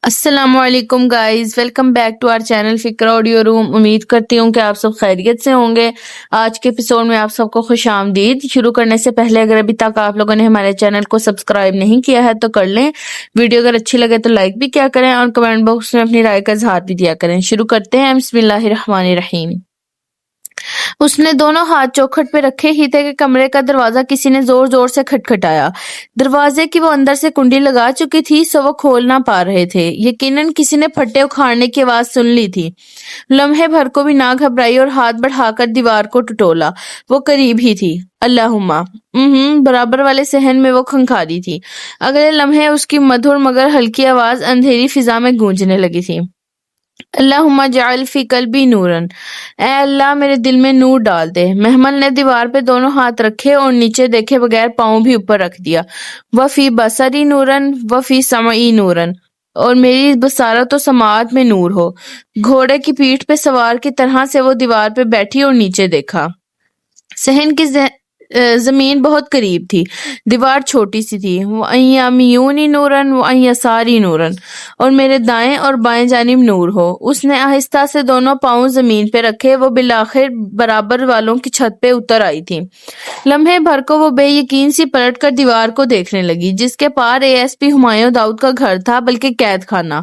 السلام علیکم guys, welcome back to our channel Fikr audio room. امید کرتی ہوں کہ آپ سب خیریت سے ہوں گے۔ آج کے ایپیسوڈ میں آپ سب کو خوش آمدید۔ شروع کرنے سے پہلے اگر ابھی تک آپ لوگوں نے ہمارے چینل کو سبسکرائب نہیں کیا ہے تو کر لیں۔ ویڈیو اگر اچھی لگے تو لائک بھی کیا کریں اور کمنٹ باکس میں اپنی رائے کا اظہار بھی دیا کریں۔ شروع کرتے ہیں۔ بسم اللہ الرحمن الرحیم۔ اس نے دونوں ہاتھ چوکھٹ پہ رکھے ہی تھے کہ کمرے کا دروازہ کسی نے زور زور سے کھٹکھٹایا۔ دروازے کی وہ اندر سے کنڈی لگا چکی تھی سو وہ کھول نہ پا رہے تھے۔ یقیناً کسی نے پھٹے اکھاڑنے کی آواز سن لی تھی۔ لمحے بھر کو بھی نہ گھبرائی اور ہاتھ بڑھا کر دیوار کو ٹٹولا۔ وہ قریب ہی تھی۔ اللہم برابر والے صحن میں وہ کھنکھاری تھی۔ اگلے لمحے اس کی مدھر مگر ہلکی آواز اندھیری فضا میں گونجنے لگی تھی۔ اللہم اجعل فی قلبی نورن، اے اللہ میرے دل میں نور ڈال دے۔ محمل نے دیوار پہ دونوں ہاتھ رکھے اور نیچے دیکھے بغیر پاؤں بھی اوپر رکھ دیا۔ وفی بصری نورن وفی سمعی نورن، اور میری بصارت و سماعت میں نور ہو۔ گھوڑے کی پیٹھ پہ سوار کی طرح سے وہ دیوار پہ بیٹھی اور نیچے دیکھا۔ صحن کی زمین بہت قریب تھی، دیوار چھوٹی سی تھی۔ وَأَن یَمِینِی نُورًا وَأَن یَسَارِی نُورًا، اور میرے دائیں اور بائیں جانب نور ہو۔ اس نے آہستہ سے دونوں پاؤں زمین پہ رکھے۔ وہ بالآخر برابر والوں کی چھت پہ اتر آئی تھی۔ لمحے بھر کو وہ بے یقین سی پلٹ کر دیوار کو دیکھنے لگی جس کے پار ASP ہمایوں داؤد کا گھر تھا، بلکہ قید خانہ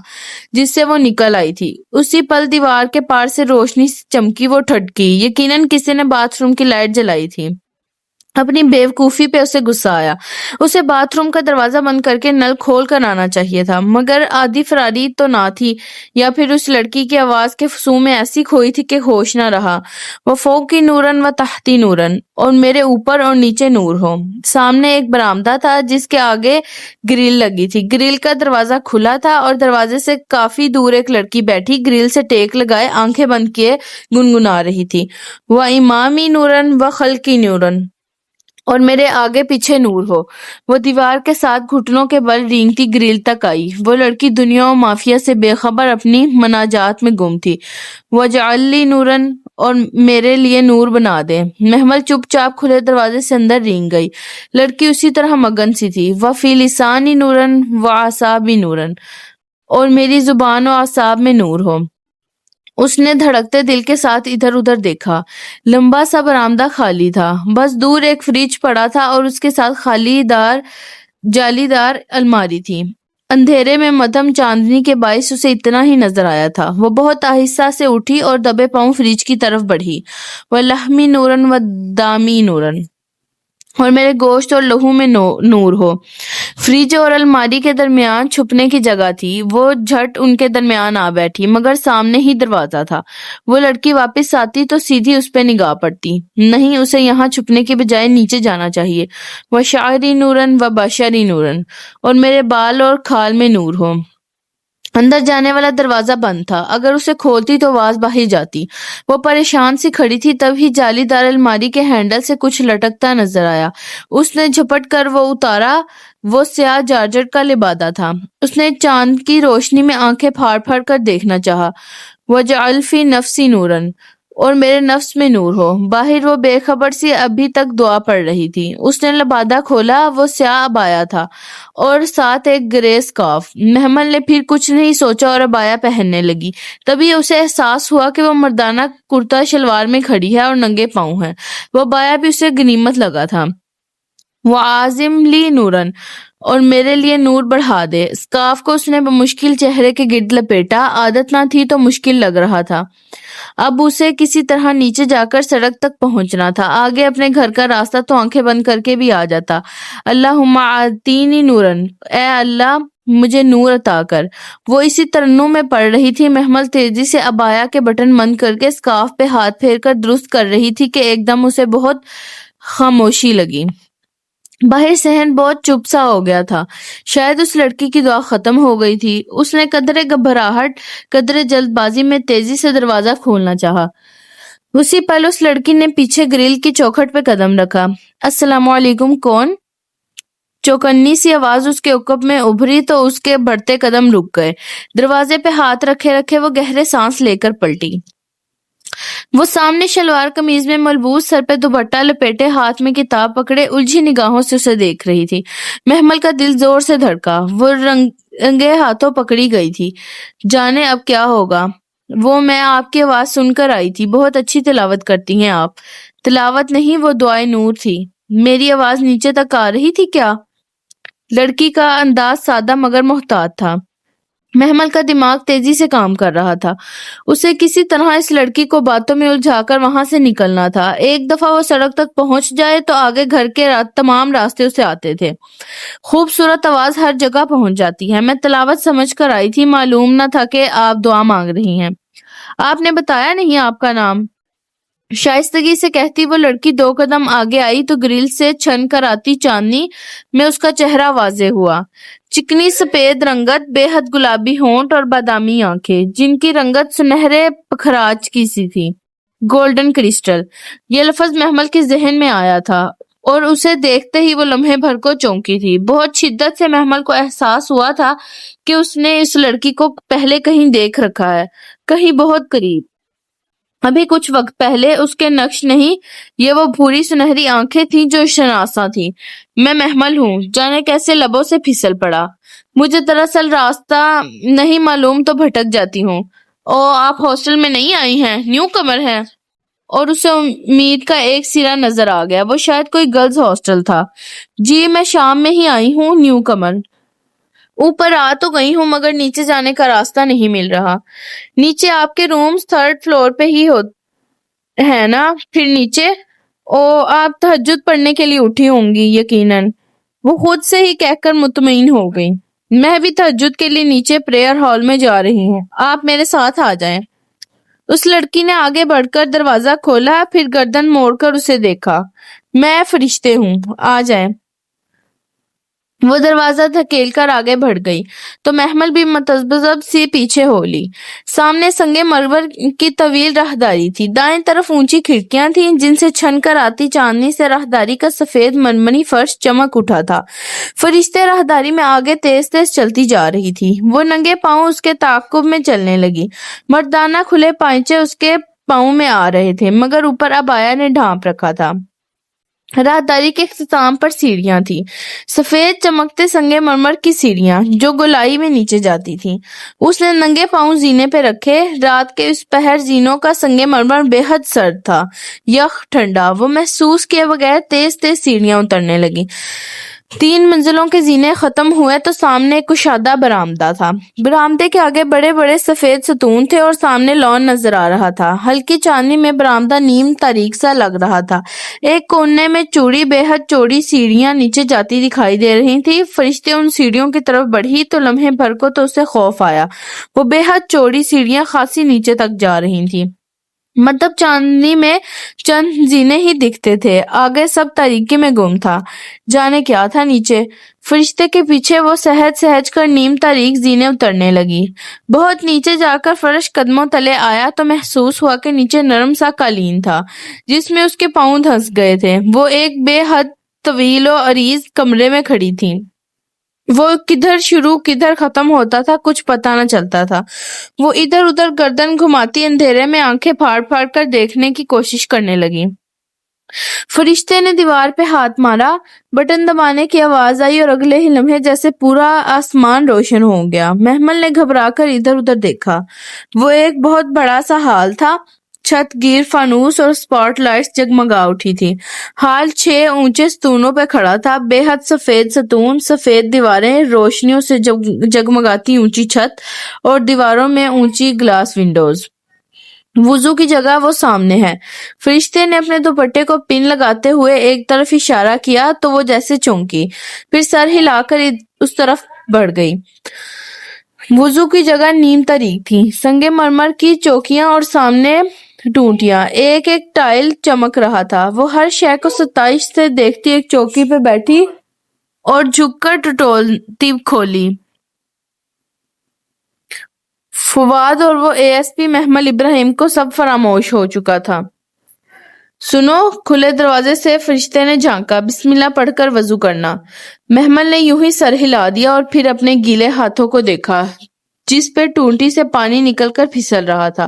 جس سے وہ نکل آئی تھی۔ اسی پل دیوار کے پار سے روشنی چمکی۔ وہ ٹھٹکی۔ یقیناً کسی نے باتھ روم کی لائٹ جلائی تھی۔ اپنی بیوقوفی پہ اسے غصہ آیا۔ اسے باتھ روم کا دروازہ بند کر کے نل کھول کر آنا چاہیے تھا، مگر عادی فراری تو نہ تھی، یا پھر اس لڑکی کی آواز کے فسوں میں ایسی کھوئی تھی کہ ہوش نہ رہا۔ وہ فوقی نورن و تحتی نورن، اور میرے اوپر اور نیچے نور ہو۔ سامنے ایک برآمدہ تھا جس کے آگے گرل لگی تھی۔ گرل کا دروازہ کھلا تھا اور دروازے سے کافی دور ایک لڑکی بیٹھی گرل سے ٹیک لگائے آنکھیں بند کیے گنگنا رہی تھی۔ وہ امامی نورن و خلقی نورن، اور میرے آگے پیچھے نور ہو۔ وہ دیوار کے ساتھ گھٹنوں کے بل رینگتی گریل تک آئی۔ وہ لڑکی دنیا و مافیا سے بے خبر اپنی مناجات میں گم تھی۔ وَاجْعَل لِّی نُورًا، اور میرے لیے نور بنا دے۔ محمل چپ چاپ کھلے دروازے سے اندر رینگ گئی۔ لڑکی اسی طرح مگن سی تھی۔ وَفِي لِسَانِی نُورًا وَأَعْصَابِی نُورًا، اور میری زبان و اعصاب میں نور ہو۔ اس نے دھڑکتے دل کے ساتھ ادھر ادھر دیکھا۔ لمبا سا برآمدہ خالی تھا، بس دور ایک فریج پڑا تھا اور اس کے ساتھ خالی جالی دار الماری تھی۔ اندھیرے میں مدھم چاندنی کے باعث اسے اتنا ہی نظر آیا تھا۔ وہ بہت آہستہ سے اٹھی اور دبے پاؤں فریج کی طرف بڑھی۔ وَلَحْمِی نُورًا وَدَامِی نُورًا، اور میرے گوشت اور لہو میں نور ہو۔ فریج اور الماری کے درمیان چھپنے کی جگہ تھی۔ وہ جھٹ ان کے درمیان آ بیٹھی، مگر سامنے ہی دروازہ تھا۔ وہ لڑکی واپس آتی تو سیدھی اس پہ نگاہ پڑتی۔ نہیں، اسے یہاں چھپنے کے بجائے نیچے جانا چاہیے۔ وَشَعْرِی نُورًا وَبَشَرِی نُورًا، اور میرے بال اور کھال میں نور ہو۔ اندر جانے والا دروازہ بند تھا، اگر اسے کھولتی تو آواز باہر جاتی۔ وہ پریشان سی کھڑی تھی، تب ہی جالی دار الماری کے ہینڈل سے کچھ لٹکتا نظر آیا۔ اس نے جھپٹ کر وہ اتارا۔ وہ سیاہ جارجٹ کا لبادہ تھا۔ اس نے چاند کی روشنی میں آنکھیں پھاڑ پھاڑ کر دیکھنا چاہا۔ وَاجْعَلْ فِی نَفْسِی نُورًا، اور میرے نفس میں نور ہو۔ باہر وہ بے خبر سی ابھی تک دعا پڑھ رہی تھی۔ اس نے لبادہ کھولا۔ وہ سیاہ عبایا تھا اور ساتھ ایک گرے اسکارف۔ محمل نے پھر کچھ نہیں سوچا اور عبایا پہننے لگی۔ تبھی اسے احساس ہوا کہ وہ مردانہ کرتا شلوار میں کھڑی ہے اور ننگے پاؤں ہے۔ وہ عبایا بھی اسے غنیمت لگا تھا۔ وَأَعْظِمْ لِی نُورًا، اور میرے لیے نور بڑھا دے۔ اسکارف کو اس نے بمشکل چہرے کے گرد لپیٹا۔ عادت نہ تھی تو مشکل لگ رہا تھا۔ اب اسے کسی طرح نیچے جا کر سڑک تک پہنچنا تھا۔ آگے اپنے گھر کا راستہ تو آنکھیں بند کر کے بھی آ جاتا۔ اللہم اعطینی نورن، اے اللہ مجھے نور عطا کر۔ وہ اسی ترنم میں پڑھ رہی تھی۔ محمل تیزی سے عبایا کے بٹن بند کر کے اسکارف پہ ہاتھ پھیر کر درست کر رہی تھی کہ ایک دم اسے بہت خاموشی لگی۔ باہر صحن بہت چپ سا ہو گیا تھا۔ شاید اس لڑکی کی دعا ختم ہو گئی تھی۔ اس نے قدرے گھبراہٹ، قدرے جلد بازی میں تیزی سے دروازہ کھولنا چاہا۔ اسی پل اس لڑکی نے پیچھے گرل کی چوکھٹ پہ قدم رکھا۔ السلام علیکم، کون؟ چوکنی سی آواز اس کے عقب میں ابھری تو اس کے بڑھتے قدم رک گئے۔ دروازے پہ ہاتھ رکھے رکھے وہ گہرے سانس لے کر پلٹی۔ وہ سامنے شلوار قمیض میں ملبوس، سر پہ دوپٹہ لپیٹے، ہاتھ میں کتاب پکڑے الجھی نگاہوں سے اسے دیکھ رہی تھی۔ محمل کا دل زور سے دھڑکا۔ وہ ننگے ہاتھوں پکڑی گئی تھی۔ جانے اب کیا ہوگا۔ وہ میں آپ کی آواز سن کر آئی تھی، بہت اچھی تلاوت کرتی ہیں آپ۔ تلاوت نہیں، وہ دعائے نور تھی۔ میری آواز نیچے تک آ رہی تھی کیا؟ لڑکی کا انداز سادہ مگر محتاط تھا۔ محمل کا دماغ تیزی سے کام کر رہا تھا۔ اسے کسی طرح اس لڑکی کو باتوں میں الجھا کر وہاں سے نکلنا تھا۔ ایک دفعہ وہ سڑک تک پہنچ جائے تو آگے گھر کے تمام راستے اسے آتے تھے۔ خوبصورت آواز ہر جگہ پہنچ جاتی ہے۔ میں تلاوت سمجھ کر آئی تھی، معلوم نہ تھا کہ آپ دعا مانگ رہی ہیں۔ آپ نے بتایا نہیں آپ کا نام؟ شائستگی سے کہتی وہ لڑکی 2 قدم آگے آئی تو گریل سے چھن کر آتی چاندنی میں اس کا چہرہ واضح ہوا۔ چکنی سفید رنگت، بے حد گلابی ہونٹ اور بادامی آنکھیں، جن کی رنگت سنہرے پکھراج کی سی تھی، گولڈن کرسٹل۔ یہ لفظ محمل کے ذہن میں آیا تھا اور اسے دیکھتے ہی وہ لمحے بھر کو چونکی تھی۔ بہت شدت سے محمل کو احساس ہوا تھا کہ اس نے اس لڑکی کو پہلے کہیں دیکھ رکھا ہے، کہیں بہت قریب۔ ابھی کچھ وقت پہلے اس کے نقش نہیں، یہ وہ بھوری سنہری آنکھیں تھیں جو شناساں تھیں۔ میں محمل ہوں، جانے کیسے لبوں سے پھسل پڑا۔ مجھے دراصل راستہ نہیں معلوم تو بھٹک جاتی ہوں۔ او، آپ ہاسٹل میں نہیں آئی ہیں، نیو کمر ہیں؟ اور اسے امید کا ایک سرا نظر آ گیا، وہ شاید کوئی گرلز ہاسٹل تھا۔ جی میں شام میں ہی آئی ہوں، نیو کمر۔ اوپر آ تو گئی ہوں مگر نیچے جانے کا راستہ نہیں مل رہا۔ نیچے آپ کے رومز 3rd فلور پہ ہی ہے نا؟ پھر نیچے؟ او، آپ تہجد پڑھنے کے لیے اٹھی ہوں گی یقیناً۔ وہ خود سے ہی کہہ کر مطمئن ہو گئی۔ میں بھی تہجد کے لیے نیچے پریئر ہال میں جا رہی ہوں، آپ میرے ساتھ آ جائیں۔ اس لڑکی نے آگے بڑھ کر دروازہ کھولا، پھر گردن موڑ کر اسے دیکھا۔ میں فرشتے ہوں، آ جائیں۔ وہ دروازہ دھکیل کر آگے بڑھ گئی تو محمل بھی متذبذب سی پیچھے ہو لی۔ سامنے سنگ مرمر کی طویل راہداری تھی، دائیں طرف اونچی کھڑکیاں تھیں جن سے چھن کر آتی چاندنی سے راہداری کا سفید مرمری فرش چمک اٹھا تھا۔ فرشتے راہداری میں آگے تیز تیز چلتی جا رہی تھی۔ وہ ننگے پاؤں اس کے تعاقب میں چلنے لگی۔ مردانہ کھلے پائچے اس کے پاؤں میں آ رہے تھے مگر اوپر عبایا نے ڈھانپ رکھا تھا۔ راہداری کے اختتام پر سیڑھیاں تھیں، سفید چمکتے سنگ مرمر کی سیڑھیاں جو گولائی میں نیچے جاتی تھیں۔ اس نے ننگے پاؤں زینے پہ رکھے۔ رات کے اس پہر زینوں کا سنگ مرمر بے حد سرد تھا، یخ ٹھنڈا۔ وہ محسوس کیے بغیر تیز تیز سیڑھیاں اترنے لگی۔ 3 منزلوں کے زینے ختم ہوئے تو سامنے ایک کشادہ برآمدہ تھا۔ برآمدے کے آگے بڑے بڑے سفید ستون تھے اور سامنے لان نظر آ رہا تھا۔ ہلکی چاندنی میں برآمدہ نیم تاریک سا لگ رہا تھا۔ ایک کونے میں چوڑی بے حد چوڑی سیڑھیاں نیچے جاتی دکھائی دے رہی تھی۔ فرشتے ان سیڑھیوں کی طرف بڑھی تو لمحے بھر کو تو اسے خوف آیا۔ وہ بے حد چوڑی سیڑھیاں خاصی نیچے تک جا رہی تھیں، مطلب چاندنی میں چند زینے ہی دکھتے تھے، آگے سب تاریکی میں گم تھا۔ جانے کیا تھا نیچے؟ فرشتے کے پیچھے وہ سہج سہج کر نیم تاریک زینے اترنے لگی۔ بہت نیچے جا کر فرش قدموں تلے آیا تو محسوس ہوا کہ نیچے نرم سا قالین تھا جس میں اس کے پاؤں دھنس گئے تھے۔ وہ ایک بے حد طویل و عریض کمرے میں کھڑی تھی۔ وہ کدھر شروع کدھر ختم ہوتا تھا کچھ پتہ نہ چلتا تھا۔ وہ ادھر ادھر گردن گھماتی اندھیرے میں آنکھیں پھاڑ پھاڑ کر دیکھنے کی کوشش کرنے لگی۔ فرشتے نے دیوار پہ ہاتھ مارا، بٹن دبانے کی آواز آئی اور اگلے ہی لمحے جیسے پورا آسمان روشن ہو گیا۔ محمل نے گھبرا کر ادھر ادھر دیکھا۔ وہ ایک بہت بڑا سا ہال تھا، چھت گیر فانوس اور سپاٹ لائٹس جگمگا اٹھی تھی۔ ہال 6 اونچے ستونوں پہ کھڑا تھا، بے حد سفید ستون، سفید دیواریں، روشنیوں سے جگمگاتی اونچی چھت اور دیواروں میں اونچی گلاس ونڈوز۔ وضو کی جگہ وہ سامنے ہے۔ فرشتے نے اپنے دوپٹے کو پن لگاتے ہوئے ایک طرف اشارہ کیا تو وہ جیسے چونکی، پھر سر ہلا کر اس طرف بڑھ گئی۔ وضو کی جگہ نیم تاریک تھی، سنگ مرمر کی چوکیاں اور سامنے ٹوٹیاں، ایک ایک ٹائل چمک رہا تھا۔ وہ ہر شے کو ستائش سے دیکھتی ایک چوکی پہ بیٹھی اور جھک کر ٹٹولتی کھولی۔ فواد اور وہ ASP محمل ابراہیم کو سب فراموش ہو چکا تھا۔ سنو، کھلے دروازے سے فرشتے نے جھانکا۔ بسم اللہ پڑھ کر وضو کرنا۔ محمل نے یوں ہی سر ہلا دیا اور پھر اپنے گیلے ہاتھوں کو دیکھا جس پہ ٹونٹی سے پانی نکل کر پھسل رہا تھا۔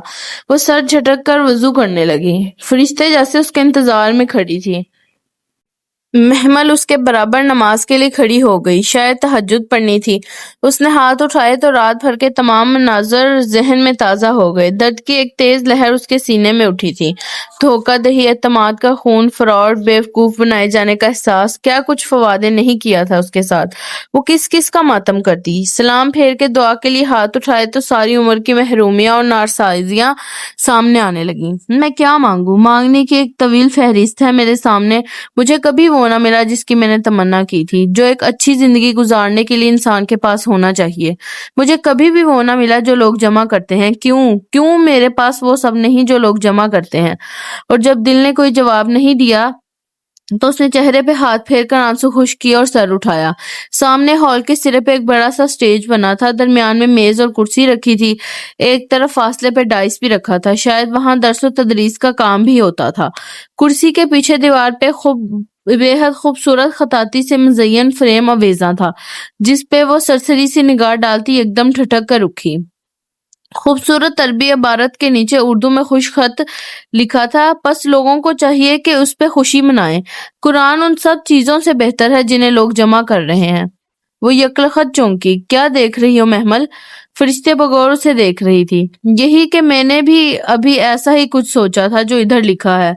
وہ سر جھٹک کر وضو کرنے لگی۔ فرشتے جیسے اس کے انتظار میں کھڑی تھی۔ محمل اس کے برابر نماز کے لیے کھڑی ہو گئی، شاید تہجد پڑھنی تھی۔ اس نے ہاتھ اٹھائے تو رات بھر کے تمام مناظر ذہن میں تازہ ہو گئے۔ درد کی ایک تیز لہر اس کے سینے میں اٹھی تھی۔ دھوکہ دہی، اعتماد کا خون، فراڈ، بیوقوف بنائے جانے کا احساس، کیا کچھ فواد نے نہیں کیا تھا اس کے ساتھ۔ وہ کس کس کا ماتم کرتی۔ سلام پھیر کے دعا کے لیے ہاتھ اٹھائے تو ساری عمر کی محرومیاں اور ناسازیاں سامنے آنے لگیں۔ میں کیا مانگوں؟ مانگنے کی ایک طویل فہرست ہے میرے سامنے۔ مجھے کبھی وہ نہ ملا جس کی میں نے تمنا کی تھی، جو ایک اچھی زندگی گزارنے کے لیے انسان کے پاس ہونا چاہیے۔ مجھے کبھی بھی وہ نہ ملا جو لوگ جمع کرتے ہیں۔ کیوں میرے پاس وہ سب نہیں جو لوگ جمع کرتے ہیں؟ اور جب دل نے کوئی جواب نہیں دیا تو اس نے چہرے پہ ہاتھ پھیر کر آنسو خشک کیے اور سر اٹھایا۔ سامنے ہال کے سرے پہ ایک بڑا سا سٹیج بنا تھا، درمیان میں میز اور کرسی رکھی تھی، ایک طرف فاصلے پہ ڈائس بھی رکھا تھا، شاید وہاں درس و تدریس کا کام بھی ہوتا تھا۔ کرسی کے پیچھے دیوار پہ بے حد خوبصورت خطاطی سے مزین فریم آویزاں تھا، جس پہ وہ سرسری سی نگاہ ڈالتی ایک دم ٹھٹک کر رکی۔ خوبصورت عربی عبارت کے نیچے اردو میں خوش خط لکھا تھا، پس لوگوں کو چاہیے کہ اس پہ خوشی منائیں۔ قرآن ان سب چیزوں سے بہتر ہے جنہیں لوگ جمع کر رہے ہیں۔ وہ یکلخت چونکی۔ کیا دیکھ رہی ہو محمل؟ فرشتے بغور اسے دیکھ رہی تھی۔ یہی کہ میں نے بھی ابھی ایسا ہی کچھ سوچا تھا جو ادھر لکھا ہے۔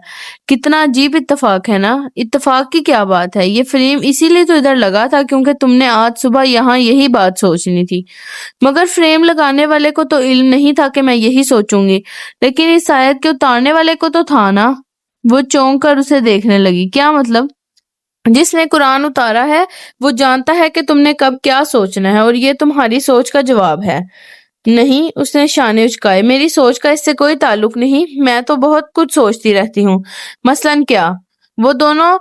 کتنا عجیب اتفاق ہے نا؟ اتفاق کی کیا بات ہے؟ یہ فریم اسی لیے تو ادھر لگا تھا کیونکہ تم نے آج صبح یہاں یہی بات سوچنی تھی۔ مگر فریم لگانے والے کو تو علم نہیں تھا کہ میں یہی سوچوں گی، لیکن اس آیت کے اتارنے والے کو تو تھا نا۔ وہ چونک کر اسے دیکھنے لگی۔ کیا مطلب؟ جس نے قرآن اتارا ہے وہ جانتا ہے کہ تم نے کب کیا سوچنا ہے، اور یہ تمہاری سوچ کا جواب ہے۔ نہیں، اس نے شانے اچکائے، میری سوچ کا اس سے کوئی تعلق نہیں، میں تو بہت کچھ سوچتی رہتی ہوں۔ مثلاً کیا؟ وہ دونوں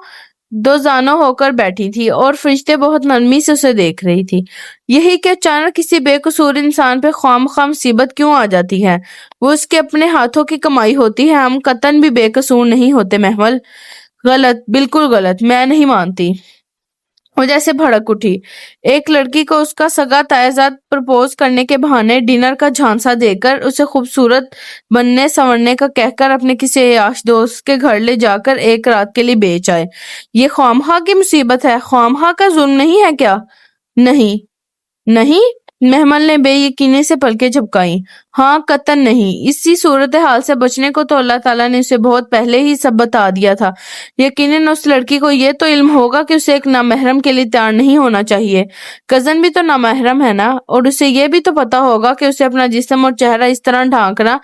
دو زانوں ہو کر بیٹھی تھی اور فرشتے بہت نرمی سے اسے دیکھ رہی تھی۔ یہی کہ اچانک کسی بے قصور انسان پہ خواہ مصیبت کیوں آ جاتی ہے؟ وہ اس کے اپنے ہاتھوں کی کمائی ہوتی ہے، ہم قطعاً بھی بے قصور نہیں ہوتے محمل۔ غلط، بالکل غلط، میں نہیں مانتی۔ وہ جیسے بھڑک اٹھی۔ ایک لڑکی کو اس کا سگا تائزاد پرپوز کرنے کے بہانے ڈنر کا جھانسا دے کر، اسے خوبصورت بننے سنورنے کا کہہ کر اپنے کسی عیاش دوست کے گھر لے جا کر ایک رات کے لیے بیچ آئے۔ یہ خواہمخواہ کی مصیبت ہے، خواہمخواہ کا ظلم نہیں ہے کیا؟ نہیں، محمل نے بے یقینی سے پلکیں جھپکائیں۔ ہاں، قطعاً نہیں۔ اسی صورتحال سے بچنے کو تو اللہ تعالیٰ نے اسے بہت پہلے ہی سب بتا دیا تھا۔ یقیناً اس لڑکی کو یہ تو علم ہوگا کہ اسے ایک نامحرم کے لیے تیار نہیں ہونا چاہیے۔ کزن بھی تو نامحرم ہے نا، اور اسے یہ بھی تو پتا ہوگا کہ اسے اپنا جسم اور چہرہ اس طرح ڈھانکنا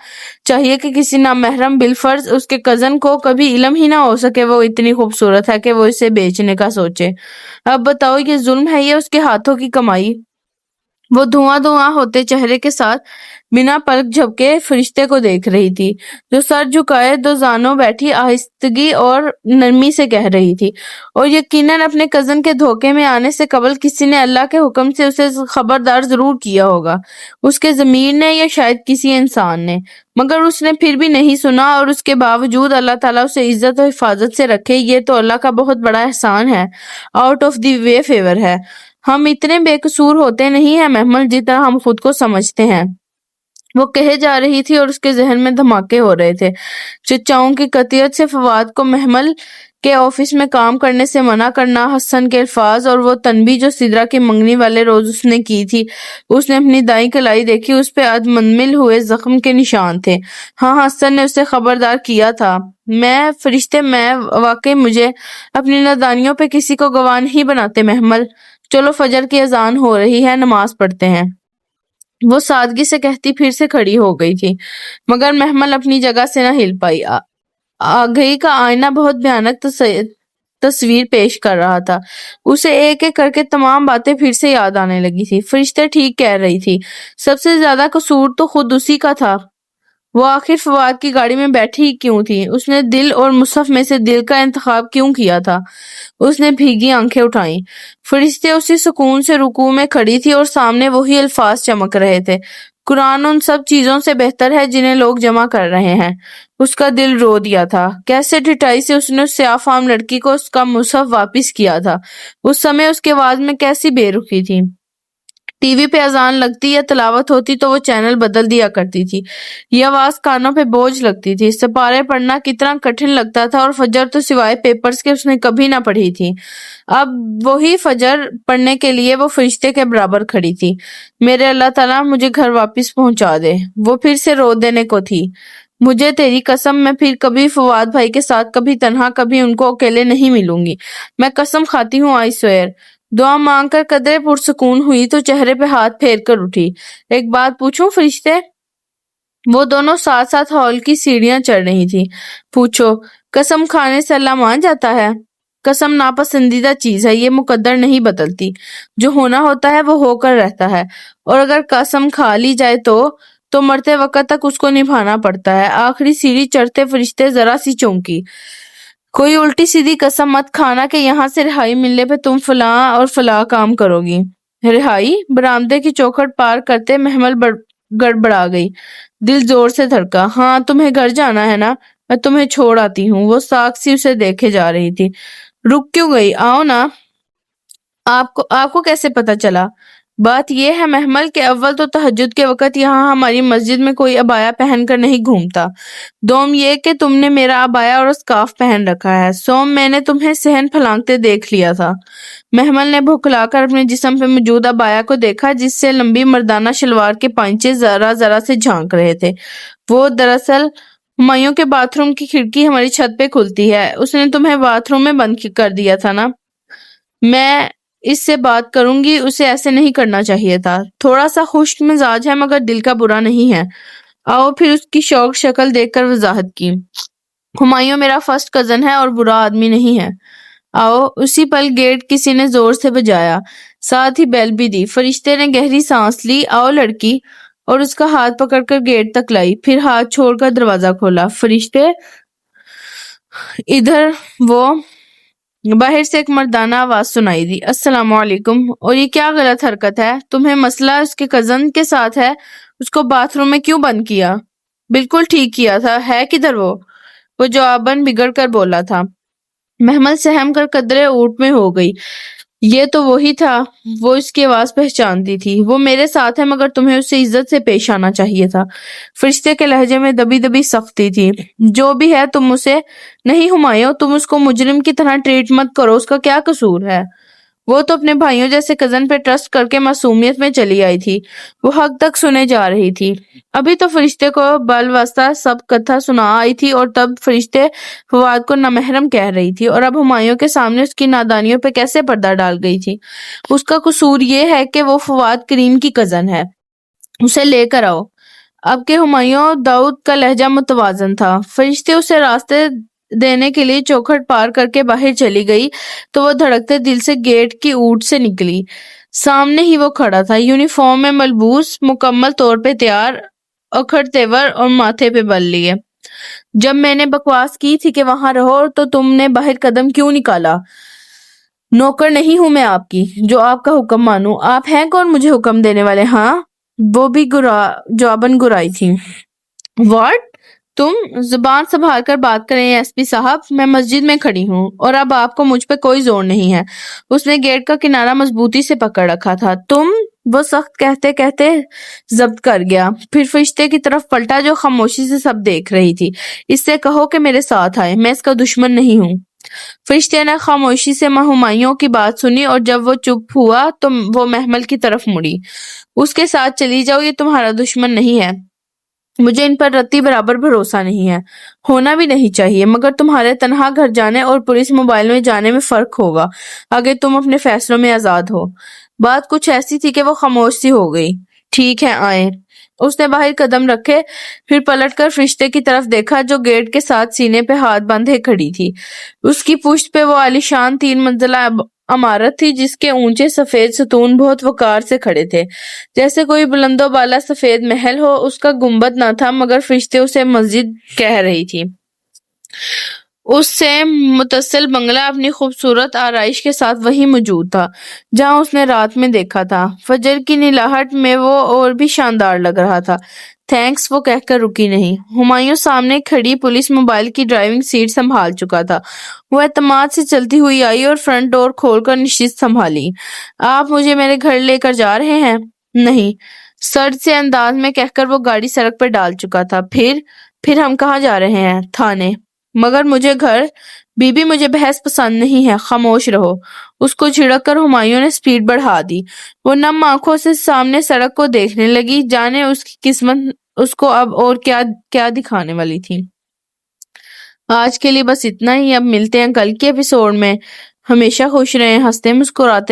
چاہیے کہ کسی نامحرم بالفرض اس کے کزن کو کبھی علم ہی نہ ہو سکے وہ اتنی خوبصورت ہے کہ وہ اسے بیچنے کا سوچے۔ اب بتاؤ، یہ ظلم ہے یا اس کے ہاتھوں کی کمائی؟ وہ دھواں ہوتے چہرے کے ساتھ بنا پلک جھپکے فرشتے کو دیکھ رہی تھی، جو سر جھکائے دو زانوں بیٹھی آہستگی اور نرمی سے کہہ رہی تھی، اور یقیناً اپنے کزن کے دھوکے میں آنے سے قبل کسی نے اللہ کے حکم سے اسے خبردار ضرور کیا ہوگا، اس کے ضمیر نے یا شاید کسی انسان نے، مگر اس نے پھر بھی نہیں سنا، اور اس کے باوجود اللہ تعالیٰ اسے عزت و حفاظت سے رکھے، یہ تو اللہ کا بہت بڑا احسان ہے، out of the way favour ہے۔ ہم اتنے بے قصور ہوتے نہیں ہیں محمل جتنا ہم خود کو سمجھتے ہیں۔ وہ کہے جا رہی تھی اور اس کے ذہن میں دھماکے ہو رہے تھے۔ چچاؤں کی قطعیت سے فواد کو محمل کے آفس میں کام کرنے سے منع کرنا، حسن کے الفاظ اور وہ تنبیہ جو سدرا کی منگنی والے روز اس نے کی تھی۔ اس نے اپنی دائیں کلائی دیکھی، اس پہ ادمنمل ہوئے زخم کے نشان تھے۔ ہاں، حسن نے اسے خبردار کیا تھا۔ میں واقعی مجھے اپنی نادانیوں پہ کسی کو گواہ نہیں بناتے محمل۔ چلو، فجر کی اذان ہو رہی ہے، نماز پڑھتے ہیں۔ وہ سادگی سے کہتی پھر سے کھڑی ہو گئی تھی، مگر محمل اپنی جگہ سے نہ ہل پائی۔ آگہی کا آئینہ بہت بھیانک تصویر پیش کر رہا تھا۔ اسے ایک ایک کر کے تمام باتیں پھر سے یاد آنے لگی تھی۔ فرشتے ٹھیک کہہ رہی تھی، سب سے زیادہ قصور تو خود اسی کا تھا۔ وہ آخر فواد کی گاڑی میں بیٹھی ہی کیوں تھی؟ اس نے دل اور مصحف میں سے دل کا انتخاب کیوں کیا تھا؟ اس نے بھیگی آنکھیں اٹھائیں۔ فرشتے اسی سکون سے رکوع میں کھڑی تھی اور سامنے وہی الفاظ چمک رہے تھے، قرآن ان سب چیزوں سے بہتر ہے جنہیں لوگ جمع کر رہے ہیں۔ اس کا دل رو دیا تھا۔ کیسے ڈھٹائی سے اس نے اس سیاہ فام لڑکی کو اس کا مصحف واپس کیا تھا۔ اس سمے اس کے آواز میں کیسی بے رخی تھی۔ ٹی وی پہ اذان لگتی یا تلاوت ہوتی تو وہ چینل بدل دیا کرتی تھی۔ یہ آواز کانوں پہ بوجھ لگتی تھی۔ سپارے پڑھنا کتنا کٹھن لگتا تھا، اور فجر تو سوائے پیپرز کے اس نے کبھی نہ پڑھی تھی۔ اب وہی فجر پڑھنے کے لیے وہ فرشتے کے برابر کھڑی تھی۔ میرے اللہ تعالیٰ مجھے گھر واپس پہنچا دے۔ وہ پھر سے رو دینے کو تھی۔ مجھے تیری قسم میں پھر کبھی فواد بھائی کے ساتھ، کبھی تنہا، کبھی ان کو اکیلے نہیں ملوں گی۔ میں قسم کھاتی ہوں آئی سوئر۔ دعا مانگ کر قدرے پرسکون ہوئی تو چہرے پہ ہاتھ پھیر کر اٹھی۔ ایک بات پوچھوں فرشتے؟ وہ دونوں ساتھ ساتھ ہال کی سیڑھیاں چڑھ رہی تھی۔ پوچھو۔ قسم کھانے سے اللہ مان جاتا ہے؟ قسم ناپسندیدہ چیز ہے، یہ مقدر نہیں بدلتی۔ جو ہونا ہوتا ہے وہ ہو کر رہتا ہے، اور اگر قسم کھا لی جائے تو مرتے وقت تک اس کو نبھانا پڑتا ہے۔ آخری سیڑھی چڑھتے فرشتے ذرا سی چونکی۔ کوئی الٹی سیدھی قسم مت کھانا کہ یہاں سے رہائی ملنے پہ تم فلاں اور فلاں کام کرو گی۔ رہائی؟ برآمدے کی چوکھٹ پار کرتے محمل گڑبڑا گئی۔ دل زور سے دھڑکا۔ ہاں تمہیں گھر جانا ہے نا، میں تمہیں چھوڑ آتی ہوں۔ وہ ساکھ سی اسے دیکھے جا رہی تھی۔ رک کیوں گئی؟ آؤ نا۔ آپ کو کیسے پتا چلا؟ بات یہ ہے محمل کہ اول تو تہجد کے وقت یہاں ہماری مسجد میں کوئی عبایا پہن کر نہیں گھومتا۔ دوم یہ کہ تم نے میرا عبایا اور اسکارف پہن رکھا ہے۔ سوم میں نے تمہیں صحن پھلانگتے دیکھ لیا تھا۔ محمل نے بھکلا کر اپنے جسم پہ موجود عبایا کو دیکھا، جس سے لمبی مردانہ شلوار کے پائچے ذرا ذرا سے جھانک رہے تھے۔ وہ دراصل ہمایوں کے باتھ روم کی کھڑکی ہماری چھت پہ کھلتی ہے۔ اس نے تمہیں باتھ روم میں بند کر دیا تھا نا؟ میں اس سے بات کروں گی، اسے ایسے نہیں کرنا چاہیے تھا۔ تھوڑا سا خشک مزاج ہے مگر دل کا برا نہیں ہے۔ آؤ پھر اس کی شوق شکل دیکھ کر وضاحت کی۔ ہمایوں میرا فرسٹ کزن ہے اور برا آدمی نہیں ہے۔ آؤ۔ اسی پل گیٹ کسی نے زور سے بجایا، ساتھ ہی بیل بھی دی۔ فرشتے نے گہری سانس لی۔ آؤ لڑکی، اور اس کا ہاتھ پکڑ کر گیٹ تک لائی، پھر ہاتھ چھوڑ کر دروازہ کھولا۔ فرشتے ادھر۔ وہ باہر سے ایک مردانہ آواز سنائی دی۔ السلام علیکم۔ اور یہ کیا غلط حرکت ہے؟ تمہیں مسئلہ اس کے کزن کے ساتھ ہے؟ اس کو باتھ روم میں کیوں بند کیا؟ بالکل ٹھیک کیا تھا۔ ہے کدھر وہ جواباً بگڑ کر بولا تھا۔ محمل سہم کر قدرے اونٹ میں ہو گئی۔ یہ تو وہی تھا۔ وہ اس کی آواز پہچانتی تھی۔ وہ میرے ساتھ ہے مگر تمہیں اس سے عزت سے پیش آنا چاہیے تھا۔ فرشتے کے لہجے میں دبی دبی سختی تھی۔ جو بھی ہے تم اسے نہیں ہمایوں، تم اس کو مجرم کی طرح ٹریٹ مت کرو۔ اس کا کیا قصور ہے؟ وہ تو اپنے بھائیوں جیسے کزن پہ ٹرسٹ کر کے معصومیت میں چلی آئی تھی۔ وہ حق تک سنے جا رہی تھی۔ ابھی تو فرشتے کو بل واسطہ سب کتھا سنا آئی تھی، اور تب فرشتے فواد کو نامحرم کہہ رہی تھی، اور اب ہمایوں کے سامنے اس کی نادانیوں پہ کیسے پردہ ڈال گئی تھی۔ اس کا قصور یہ ہے کہ وہ فواد کریم کی کزن ہے۔ اسے لے کر آؤ۔ اب کہ ہمایوں داؤد کا لہجہ متوازن تھا۔ فرشتے اسے راستے دینے کے لیے چوکھٹ پار کر کے باہر چلی گئی تو وہ دھڑکتے دل سے گیٹ کی اوٹ سے نکلی۔ سامنے ہی وہ کھڑا تھا، یونیفارم میں ملبوس، مکمل طور پہ تیار، اکھڑ تیور اور ماتھے پہ بل لیے۔ جب میں نے بکواس کی تھی کہ وہاں رہو تو تم نے باہر قدم کیوں نکالا؟ نوکر نہیں ہوں میں آپ کی جو آپ کا حکم مانوں۔ آپ ہیں کون مجھے حکم دینے والے؟ ہاں؟ وہ بھی جواباً گرائی تھی۔ واٹ؟ تم زبان سنبھال کر بات کریں ایس پی صاحب، میں مسجد میں کھڑی ہوں اور اب آپ کو مجھ پہ کوئی زور نہیں ہے۔ اس نے گیٹ کا کنارہ مضبوطی سے پکڑ رکھا تھا۔ تم؟ وہ سخت کہتے کہتے ضبط کر گیا، پھر فرشتے کی طرف پلٹا جو خاموشی سے سب دیکھ رہی تھی۔ اس سے کہو کہ میرے ساتھ آئے، میں اس کا دشمن نہیں ہوں۔ فرشتے نے خاموشی سے ہمایوں کی بات سنی، اور جب وہ چپ ہوا تو وہ محمل کی طرف مڑی۔ اس کے ساتھ چلی جاؤ، یہ تمہارا دشمن نہیں ہے۔ مجھے ان پر رتی برابر بھروسہ نہیں ہے، ہونا بھی نہیں چاہیے، مگر تمہارے تنہا گھر جانے اور پولیس موبائل میں جانے میں فرق ہوگا اگر تم اپنے فیصلوں میں آزاد ہو۔ بات کچھ ایسی تھی کہ وہ خاموش سی ہو گئی۔ ٹھیک ہے آئیں۔ اس نے باہر قدم رکھے، پھر پلٹ کر فرشتے کی طرف دیکھا جو گیٹ کے ساتھ سینے پہ ہاتھ باندھے کھڑی تھی۔ اس کی پشت پہ وہ عالیشان 3 منزلہ عمارت تھی جس کے اونچے سفید ستون بہت وقار سے کھڑے تھے، جیسے کوئی بلند و بالا سفید محل ہو۔ اس کا گنبد نہ تھا مگر فرشتے اسے مسجد کہہ رہی تھی۔ اس سے متصل بنگلہ اپنی خوبصورت آرائش کے ساتھ وہیں موجود تھا جہاں اس نے رات میں دیکھا تھا۔ فجر کی نیلاہٹ میں وہ اور بھی شاندار لگ رہا تھا۔ تھینکس وہ کہہ کر رکی نہیں۔ ہمایوں سامنے کھڑی پولیس موبائل کی ڈرائیونگ سیٹ سنبھال چکا تھا۔ وہ اعتماد سے چلتی ہوئی آئی اور فرنٹ ڈور کھول کر نشست سنبھالی۔ آپ مجھے میرے گھر لے کر جا رہے ہیں؟ نہیں، سرد سے انداز میں کہہ کر وہ گاڑی سڑک پر ڈال چکا تھا۔ پھر ہم کہاں جا رہے ہیں؟ تھانے۔ مگر مجھے گھر۔ بی بی مجھے بحث پسند نہیں ہے، خاموش رہو۔ اس کو جھڑک کر ہمایوں نے سپیڈ بڑھا دی۔ وہ نم آنکھوں سے سامنے سڑک کو دیکھنے لگی، جانے اس کی قسمت اس کو اب اور کیا دکھانے والی تھی۔ آج کے لیے بس اتنا ہی۔ اب ملتے ہیں کل کے ایپیسوڈ میں۔ ہمیشہ خوش رہیں، ہنستے مسکراتے